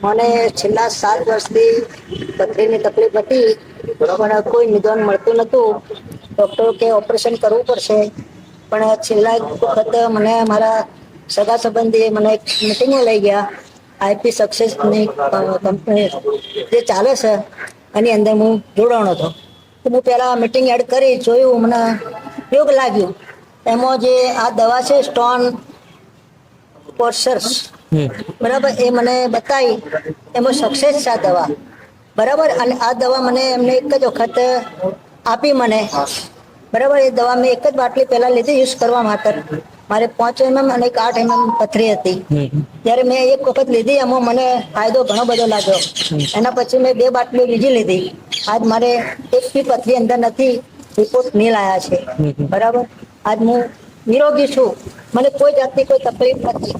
મને છેલ્લા 7 વર્ષથી પથરીની તકલીફ હતી, પણ કોઈ નિદાન મળતું નતું. ડોક્ટર કે ઓપરેશન કરવું પડશે, પણ છેલ્લા એક વખત મને મારા સગા સંબંધી મને એક મિટિંગમાં લઈ ગયા. આઈપી સક્સેસની કંપની જે ચાલે છે એની અંદર હું જોડાણો હતો. તો હું પેલા મીટિંગ એડ કરી જોયું, મને યોગ લાગ્યું. એમાં જે આ દવા છે સ્ટોન પોર્સર્સ, બરાબર, એ મને બતાવી. એમાં સક્સેસ છે આ દવા, બરાબર. અને આ દવા મને એમને એક જ વખત આપી મને, બરાબર. એ દવા મેં એક જ બાટલી પહેલા લીધી યુઝ કરવા માટે. મારે 5 mm અને 8 mm પથરી હતી. ત્યારે મેં એક વખત લીધી, એમાં મને ફાયદો ઘણો બધો લાગ્યો. એના પછી મેં 2 બાટલી બીજી લીધી. આજ મારે એક બી પથરી અંદર નથી, રિપોર્ટ નીલ આયા છે, બરાબર. આજ હું નિરોગી છું, મને કોઈ જાતની કોઈ તકલીફ નથી.